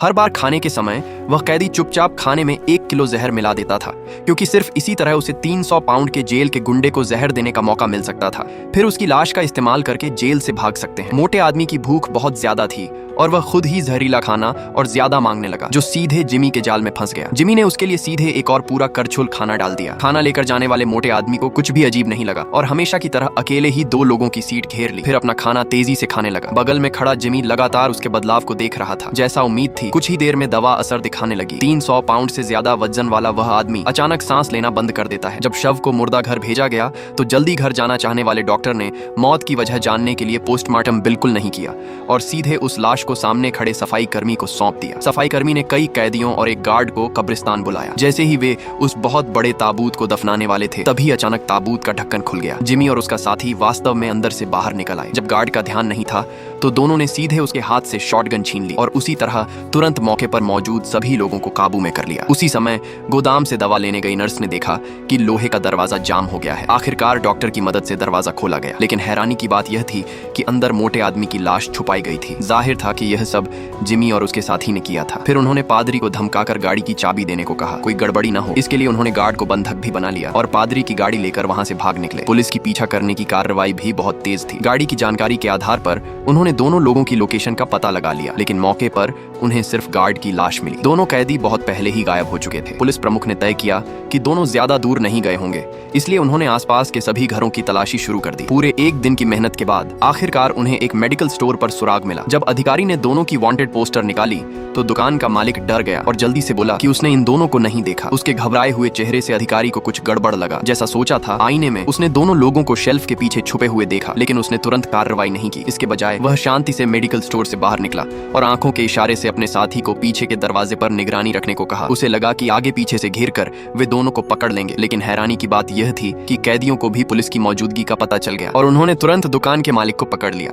हर बार खाने के समय वह कैदी चुपचाप खाने में 1 किलो जहर मिला देता था, क्योंकि सिर्फ इसी तरह उसे 300 पाउंड के जेल के गुंडे को जहर देने का मौका मिल सकता था। फिर उसकी लाश का इस्तेमाल करके जेल से भाग सकते हैं। मोटे आदमी की भूख बहुत ज्यादा थी और वह खुद ही जहरीला खाना और ज्यादा मांगने लगा, जो सीधे जिमी के जाल में फंस गया। जिमी ने उसके लिए सीधे एक और पूरा करछुल खाना डाल दिया। खाना लेकर जाने वाले मोटे आदमी को कुछ भी अजीब नहीं लगा और हमेशा की तरह अकेले ही 2 लोगों की सीट घेर ली। फिर अपना खाना तेजी से खाने लगा। बगल में खड़ा जिमी लगातार उसके बदलाव को देख रहा था। जैसा उम्मीद थी, कुछ ही देर में दवा असर दिखाने लगी। 300 पाउंड से ज्यादा वजन वाला वह आदमी अचानक सांस लेना बंद कर देता है। जब शव को मुर्दा घर भेजा गया तो जल्दी घर जाना चाहने वाले डॉक्टर ने मौत की वजह जानने के लिए पोस्टमार्टम बिल्कुल नहीं किया और सीधे उस लाश को सामने खड़े सफाई कर्मी को सौंप दिया। सफाई कर्मी ने कई कैदियों और एक गार्ड को कब्रिस्तान बुलाया। जैसे ही वे उस बहुत बड़े ताबूत को दफनाने वाले थे, तभी अचानक ताबूत का ढक्कन खुल गया। जिमी और उसका साथी वास्तव में अंदर से बाहर निकल आए। जब गार्ड का ध्यान नहीं था तो दोनों ने सीधे उसके हाथ से शॉटगन छीन ली और उसी तरह तुरंत मौके पर मौजूद सभी लोगों को काबू में कर लिया। उसी समय गोदाम से दवा लेने गई नर्स ने देखा कि लोहे का दरवाजा जाम हो गया है। आखिरकार डॉक्टर की मदद से दरवाजा खोला गया, लेकिन हैरानी की बात यह थी कि अंदर मोटे आदमी की लाश छुपाई गई थी। जाहिर था कि यह सब जिमी और उसके साथी ने किया था। फिर उन्होंने पादरी को धमकाकर गाड़ी की चाबी देने को कहा, कोई गड़बड़ी न हो। इसके लिए उन्होंने गार्ड को बंधक भी बना लिया और पादरी की गाड़ी लेकर वहां से भाग निकले। पुलिस की पीछा करने की कार्रवाई भी बहुत तेज थी। गाड़ी की जानकारी के आधार पर उन्होंने दोनों लोगों की लोकेशन का पता लगा लिया, लेकिन मौके पर उन्हें सिर्फ गार्ड की लाश मिली। दोनों कैदी बहुत पहले ही गायब हो चुके थे। पुलिस प्रमुख ने तय किया कि दोनों ज्यादा दूर नहीं गए होंगे, इसलिए उन्होंने आसपास के सभी घरों की तलाशी शुरू कर दी। पूरे 1 दिन की मेहनत के बाद आखिरकार उन्हें एक मेडिकल स्टोर पर सुराग मिला। जब अधिकारी ने दोनों की वांटेड पोस्टर निकाली तो दुकान का मालिक डर गया और जल्दी से बोला कि उसने इन दोनों को नहीं देखा। उसके घबराए हुए चेहरे से अधिकारी को कुछ गड़बड़ लगा। जैसा सोचा था, आईने में उसने दोनों लोगों को शेल्फ के पीछे छुपे हुए देखा, लेकिन उसने तुरंत कार्रवाई नहीं की। इसके बजाय वह शांति से मेडिकल स्टोर से बाहर निकला और आंखों के इशारे से अपने साथी को पीछे के दरवाजे पर निगरानी रखने को कहा। उसे लगा कि आगे पीछे से घेरकर वे दोनों को पकड़ लेंगे, लेकिन हैरानी की बात यह थी कि कैदियों को भी पुलिस की मौजूदगी का पता चल गया और उन्होंने तुरंत दुकान के मालिक को पकड़ लिया।